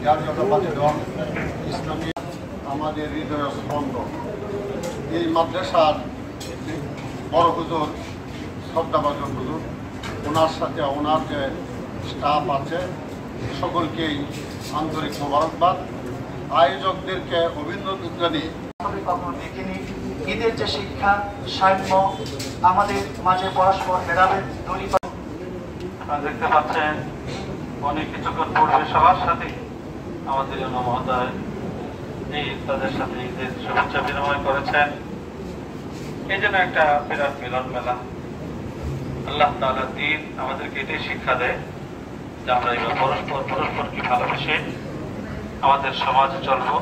জাতীয়তাবাদী দল ইসলামী আমাদের হৃদয়ের স্পন্দন। এই মাদ্রাসার বড় হুজুর, শ্রদ্ধাভাজন হুজুর, ওনার সাথে ওনার যে স্টাফ আছে সকলকেই আন্তরিক মোবারকবাদ। আয়োজকদেরকে অভিনন্দন জানিয়ে কখনো দেখিনি ঈদের যে শিক্ষা, সাম্য, আমাদের মাঝে পরস্পর ভেদাভেদ দেখতে পাচ্ছেন অনেক কিছুক্ষণ পূর্বে সবার সাথে আমাদের জন্য মহোদয় তাদের সাথে ঈদের শুভেচ্ছা বিনিময় করেছেন। এই জন্য একটা বিরাট মিলন মেলা। আল্লাহ তাআলার দ্বীন আমাদেরকে এটাই শিক্ষা দেয় যে আমরা এবার পরস্পরকে ভালোবেসে আমাদের সমাজে চলবো,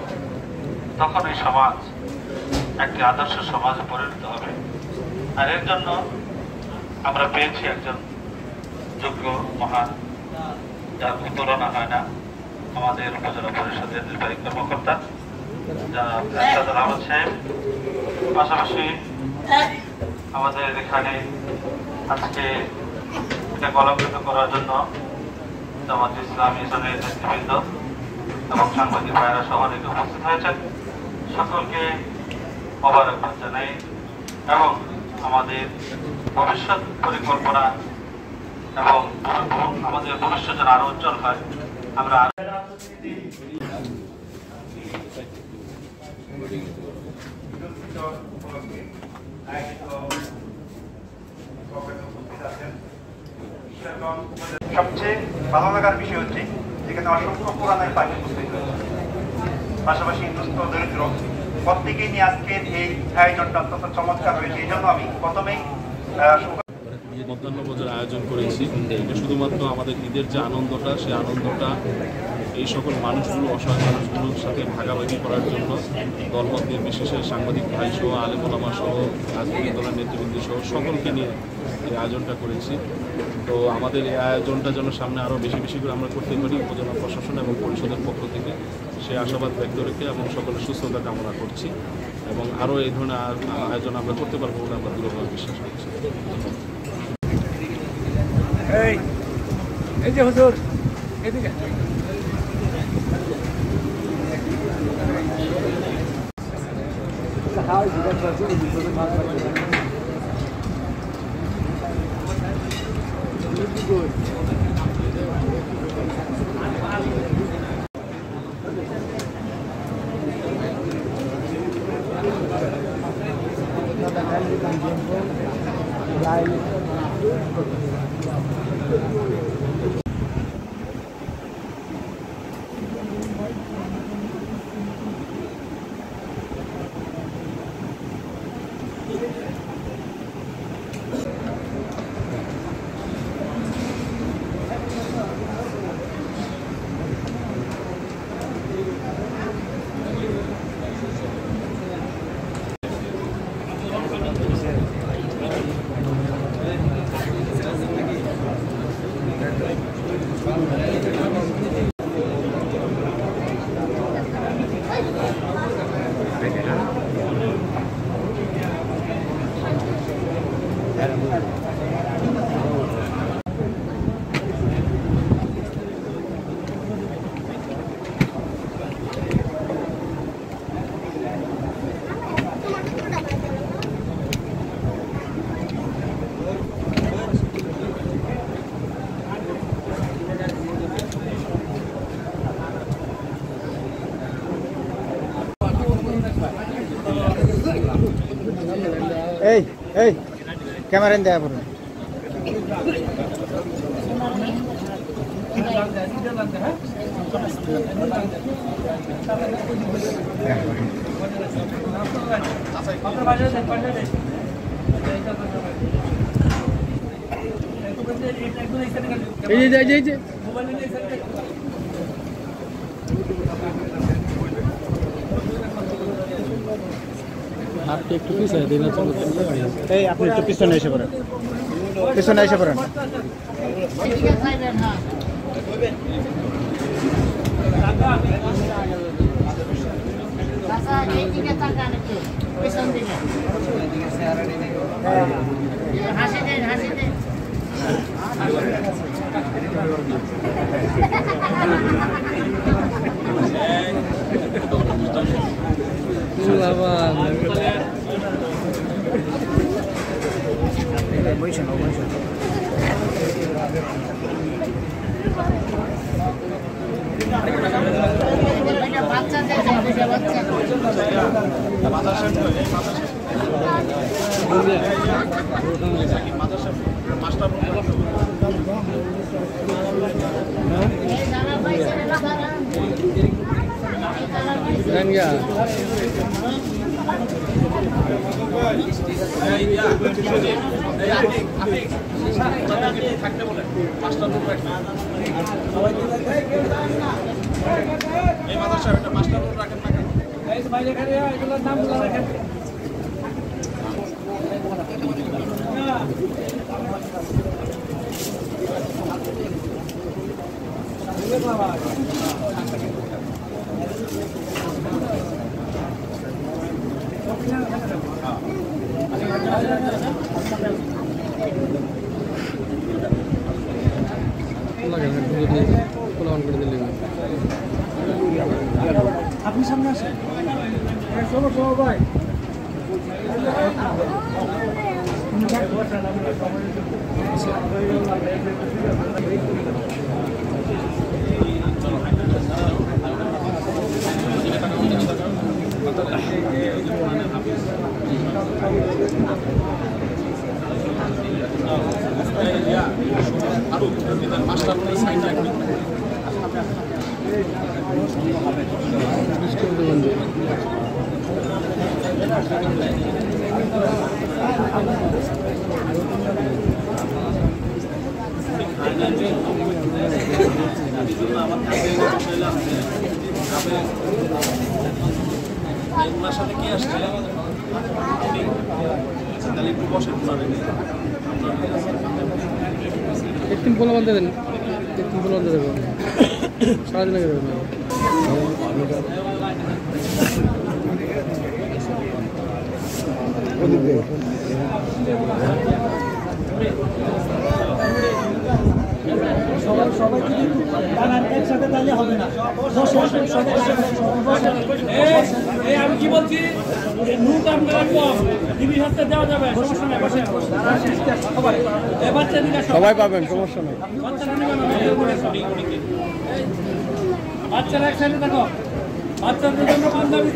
তখন এই সমাজ একটি আদর্শ সমাজে পরিণত হবে। আর এর জন্য আমরা পেয়েছি একজন যোগ্য মহান, যার তুলনা হয় না, আমাদের উপজেলা পরিষদের নির্বাহী কর্মকর্তা যারা আহমদ সাহেব। পাশাপাশি আমাদের এখানে আজকে এটাকে অলঙ্কৃত করার জন্য জামাত ইসলামী নেতৃবৃন্দ এবং সাংবাদিক ভাইয়েরা সহ অনেকে উপস্থিত হয়েছেন। সকলকে মোবারকবাদ জানাই এবং আমাদের ভবিষ্যৎ পরিকল্পনা এবং আমাদের ভবিষ্যৎ যেন আরো উজ্জ্বল হয়। আমরা সবচেয়ে ভালো লাগার বিষয় হচ্ছে যেখানে অসংখ্য পুরাণের পাখি উপস্থিত হয়েছে, পাশাপাশি দুস্থ দরিদ্র প্রত্যেকে নিয়ে আজকের এই আয়োজনটা অত্যন্ত চমৎকার হয়েছে। এই জন্য আমি প্রথমেই মধ্যাহ্নভোজের আয়োজন করেছি। এটা শুধুমাত্র আমাদের ঈদের যে আনন্দটা, সেই আনন্দটা এই সকল মানুষগুলো, অসহায় মানুষগুলোর সাথে ভাগাভাগি করার জন্য দলমত নির্বিশেষে সাংবাদিক ভাই সহ, আলেম ওলামা সহ, রাজনৈতিক দলের নেতৃবৃন্দ সহ সকলকে নিয়ে এই আয়োজনটা করেছি। তো আমাদের এই আয়োজনটা যেন সামনে আরও বেশি বেশি করে আমরা করতে পারি উপজেলা প্রশাসন এবং পরিষদের পক্ষ থেকে সেই আশাবাদ ব্যক্ত রেখে এবং সকলের সুস্থতা কামনা করছি এবং আরও এই ধরনের আয়োজন আমরা করতে পারবো বলে আমরা দৃঢ়ভাবে বিশ্বাস করছি। এই যে হুজুর এদিকে এই ক্যামেরা দেয়া পড়ুন। এই যে আপনি একটু পিছনে দিন, এই আপনি একটু পিছনে এসে পড়েন, পিছনে এসে পড়েন। হাসি থাকতে বলে মাস্টার এই মাদ্রাসার একটা মাস্টার রাখেন না কেন? এগুলোর নাম রাখেন। আপনি সামনে আসেন। চলো চলো ভাই। ওনার সাথে কে আসছে তাহলে একটু বসে একটু বলে বলতে দেন, একটু বলে বলতে দেবো সারাদিন আগে দেবেন। সবাই যদি একসাথে তাহলে হবে না। আমি কি বলছি, দেওয়া যাবে, সমস্যা নেই। সবাই পাবেন, সমস্যা নেই। বাচ্চারা একসাথে দেখো, বাচ্চাদের জন্য পাঞ্জাবি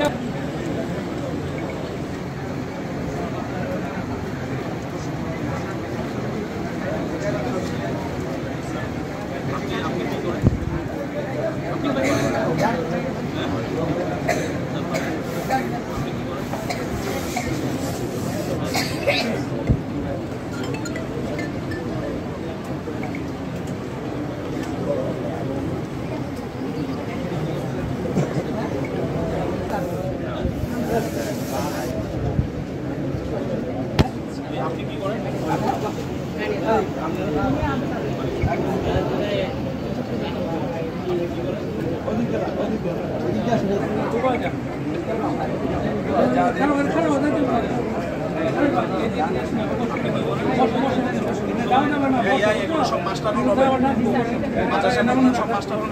আপনি কি করেন? এগুলো সব মাস্টার হলো, মাদ্রাসা সব মাস্টার হলো।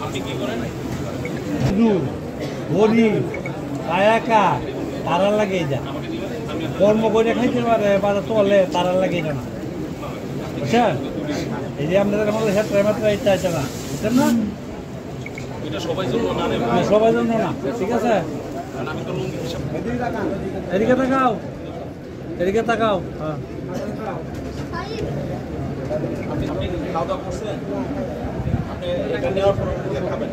আপনি কি করেন? কায়াকা তারার লাগে যা কর্ম করে খাইতে পারে বাজার চলে তারার লাগে না, বুঝছেন? এই যে আপনাদের আমাদের ক্ষেত্রে মাত্র ইচ্ছা আছে না, বুঝছেন না? এটা সবাই জন্য না রে, সবাই জন্য না, ঠিক আছে? আমি তো লুঙ্গি হিসাব এদিকে তাকাও, এদিকে তাকাও। হ্যাঁ, আপনি খাওয়া দাওয়া করছেন? আপনি এটা নেওয়ার পর খাবেন।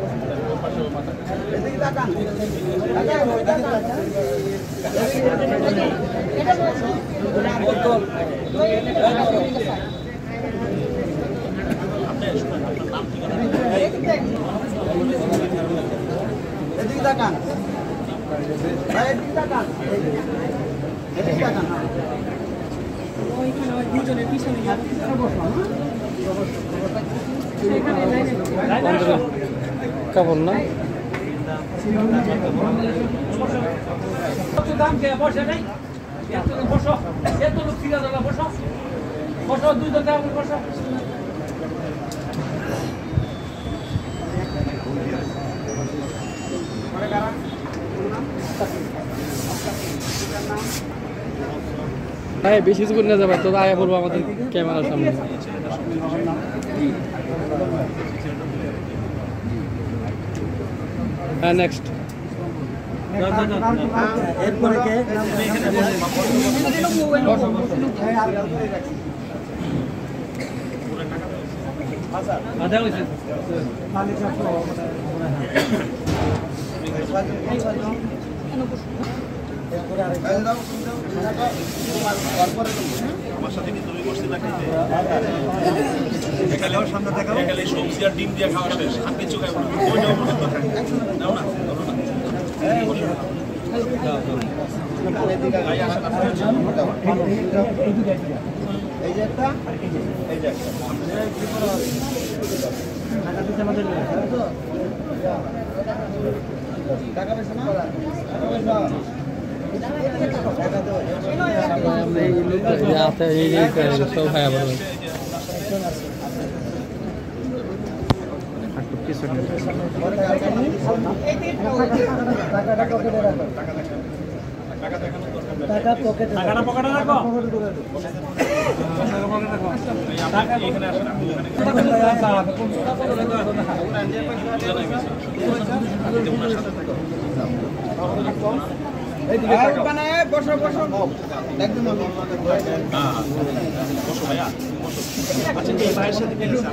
কেমন না দাম কে বসে নাই, বসো, এত লোক ঠিক আছে, বসো বসো, দুইজন বসো। ভাই বেশি কিছু করে না যাবে তো আয়া বলবো আমাদের ক্যামেরার সামনে। হ্যাঁ নেক্সট এরপরে কে আমার সাথে কি তুমি করছি না খাইতে? এখানে সবজি আর ডিম দিয়ে খাওয়া শেষ, আর কিছু খাইবো না। ওইটাও মনে করতে থাকি। নাও না, ধরো না। এই যে একটা এই যে একটা টাকা পয়সা না সব ভাই আবার টাকাটা পকেটে রাখো এখানে আসেন, আমি বসো বসো একদম বসো ভাইয়া, বসো। আচ্ছা, এই ভাইয়ের সাথে কি হয়েছে?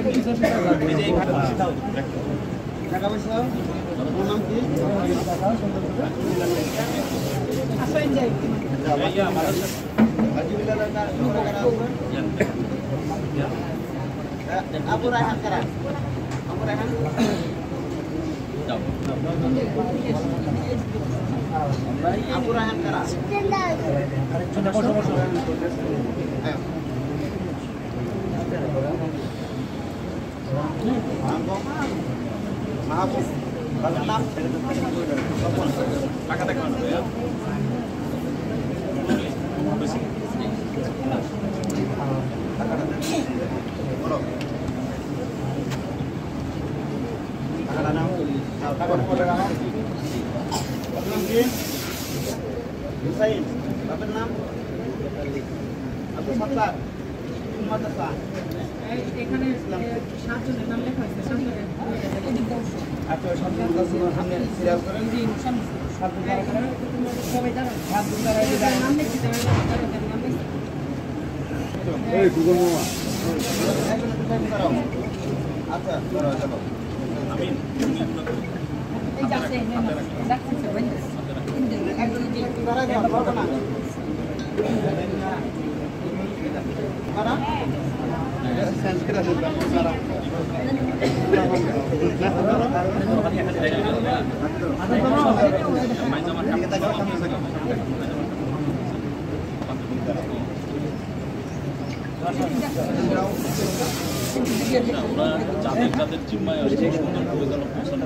এই যে এই ভাই টাকা পয়সা ওর নাম কি আবু রায়হান কারা আবু রায়হান আবু রায়হান কারা বসো বসো মাহবুব তাদের নাম টাকা দেখো না ভাইয়া। বলো টাকাটা নাও টাকা কত টাকা নাও আপনার নাম কি হুসাইন বাপের নাম আব্দুল সত্তার মাদ্রাসা এখানে 7 জনের নাম লেখা আছে সামনে আচ্ছা সন্তান সামনে সিরিয়াল করেন জি সামনে সবাই দাঁড়ান 7 জন দাঁড়ায় নাম লিখতে হবে নাম লিখতে এই গুগল মামা একজন টাইপ করাও আচ্ছা চলো চলো আমি এই যাচ্ছে ডাকছে বন্ধ একজন টাইপ করাই দাও হবে না মারা সেন্স করে দাও সারা আমরা যাদের যাদের জিম্মায় আসছে সুন্দর করে যেন পৌঁছানো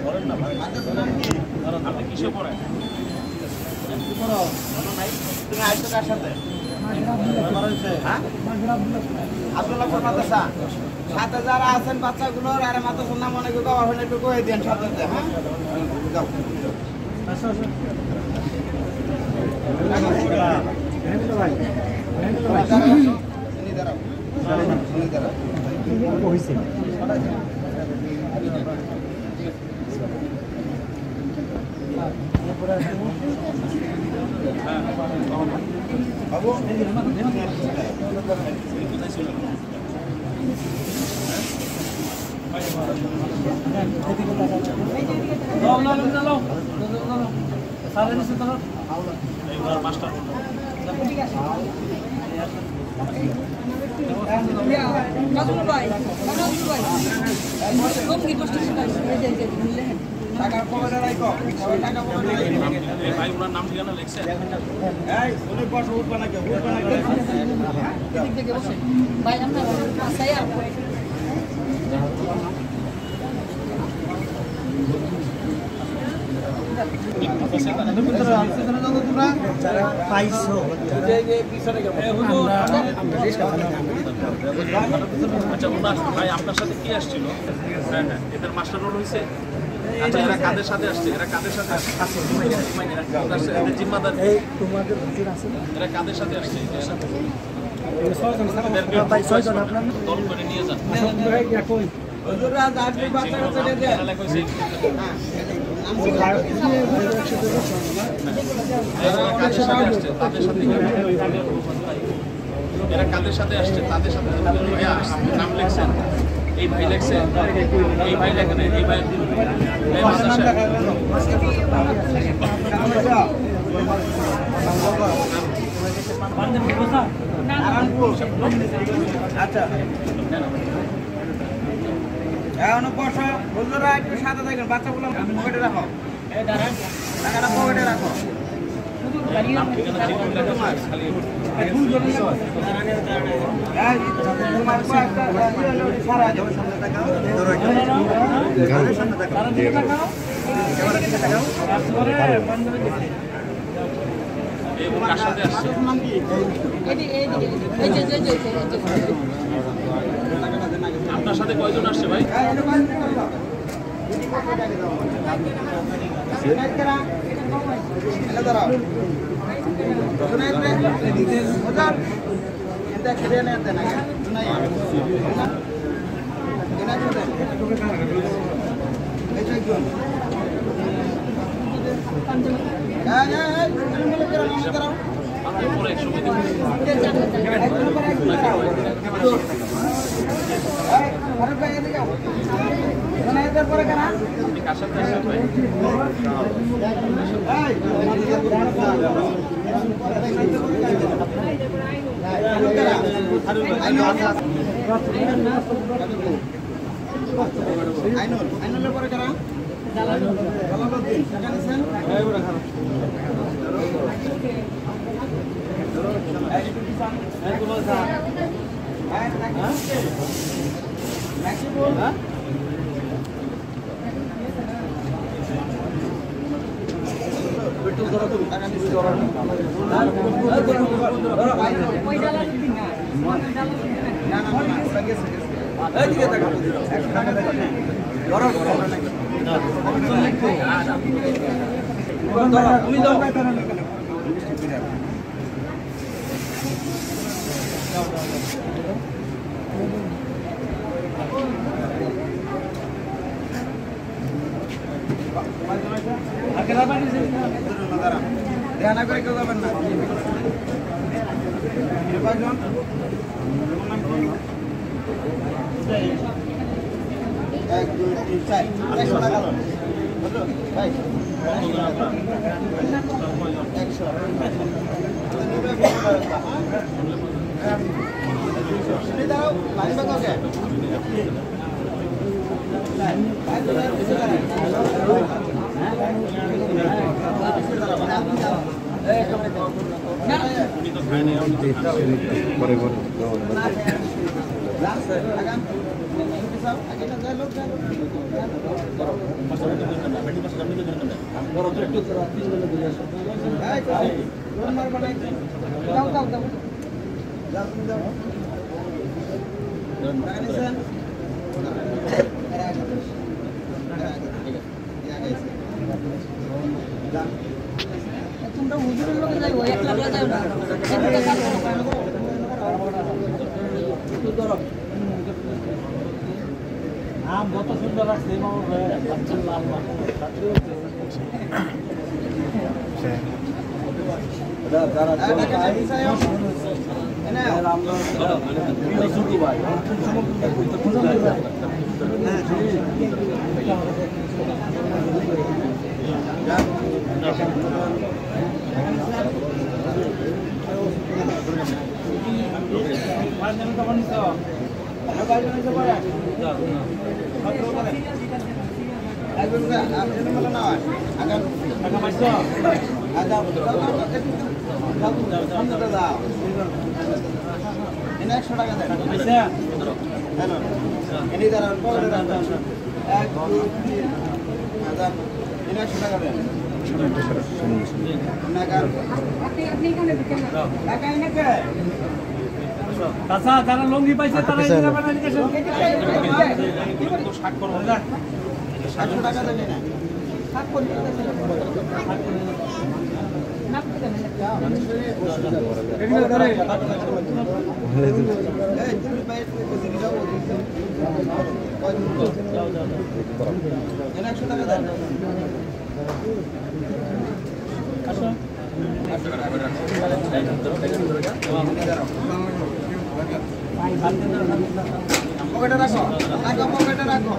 ধরেন না ভাই, আপনি কিসে পড়েন? তুমি আইছো কার সাথে হ্যাঁ আব্দুল্লাহ মাদ্রাসা সাথে যারা আছেন বাচ্চাগুলোর আরে মাদ্রাসার নাম অনেক বাবা হলে একটু কয়ে দেন সাথে হ্যাঁ যাও মাস্টার নাজমুল ভাই কম কি কষ্ট করে টাকা পকেটে রাখো টাকা পকেটে রাখো এই ভাই ওনার নাম ঠিকানা লিখছে? এই উনি বসে উঠবে না কেউ উঠবে না এদিক থেকে বসে ভাই আমরা আসাই আর পাইছো আচ্ছা ওনার ভাই আপনার সাথে কি আসছিল? হ্যাঁ হ্যাঁ, এদের মাস্টার রোল হয়েছে। আচ্ছা এরা কাদের সাথে আসছে? এরা কাদের সাথে আসছে? এদের জিম্মাদার এরা কাদের সাথে আসছে? দল করে নিয়ে যান। হুজুররা যাবে বাচ্চা কাচ্চা দিয়ে দেন। এরা কাদের সাথে আসছে? তাদের সাথে ভাইয়া আপনি নাম লিখছেন, এই ভাই লিখছেন, এই ভাই লেখেন, এই ভাই আচ্ছা এখন বসো, হুজুররা একটু সাথে থাকেন, বাচ্চাগুলো পকেটে রাখো, টাকাটা পকেটে রাখো। আপনার সাথে কয়জন আসছে ভাই? পরে একসময় কার সাথে আসছেন ভাই? আইনুলের পরে কারা? জালালউদ্দিন টাকা নিছেন? ধ্যান করে কেউ যাবেন না। এক দুই তিন চার 100 টাকা লোন ভাই তোমরা হুজুরের লোকে যাইবো একলা একলা যাইবো না একটা কাজ করো আম কত সুন্দর আসছে মামা ভাই লাল লাল চাচা যারা লঙ্গি পাইছে তারা এই যাবেন না এদিকে তো স্বাক্ষর হবে। 700 টাকা দেবে না এই তুমি বাইরে থেকে যাও 100 টাকা দেন পকেটে রাখো পকেটে রাখো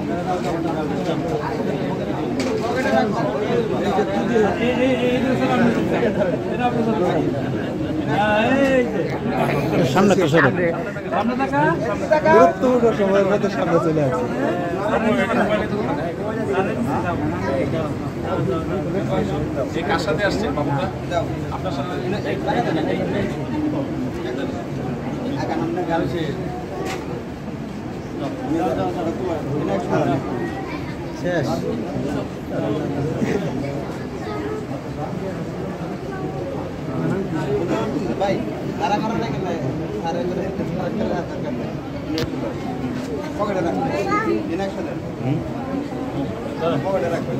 পকেটে রাখো সামনে তো সামনে গুরুত্বপূর্ণ সময়ের মধ্যে সামনে চলে আসছে যে কার সাথে আসছে বাবুটা আপনার সাথে শেষ ভাই তারা মারা না কেন সারে করে পকেটে রাখো দিন একসাথে পকেটে রাখো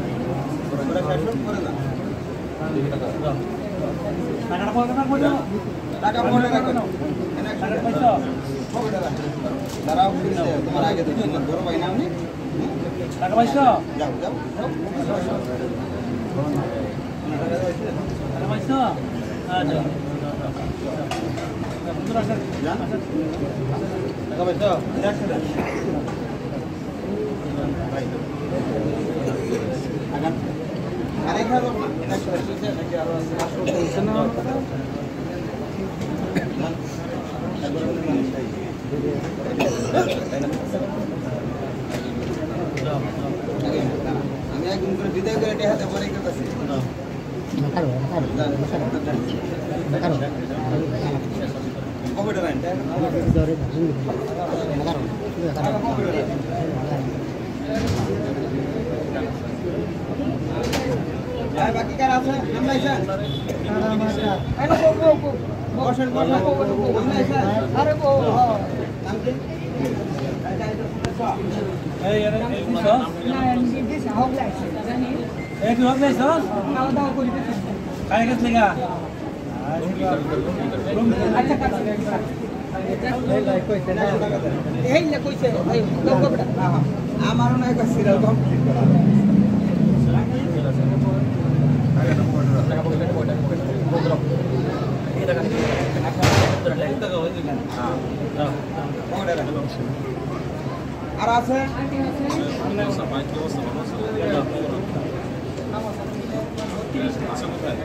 ওরা ফ্যাশন করে না টাকা পকেটে রাখো দিন একসাথে পকেটে রাখো তারাও তোমার আগে তো বড় ভাই না আপনি টাকা পয়সা যাও যাও টাকা পয়সা আচ্ছা টাকা পয়সা একসাথে ভাই আগান আরে খাবো না একসাথে ঠিক আছে নাকি আরো আছে 500 বলছেন না আমি একদিন করে বিদায় করে এটা হাতে পরে করতেছি পকেটে রাখেন বাকি কার আছে নামলাইছেন বসেন বসেন নামলাইছেন আরে ও নাম কি এই এর এই দিছো না এমনি দিস হোক লাগছে জানি এই কি হবে দিছো খাওয়া দাওয়া করিতেছে কাই গেছ লাগা আচ্ছা কাছে এই না কইছে এই লোকটা আমারও না একটা সিরিয়াল কমপ্লিট করা আর আছে আচ্ছা কোথায়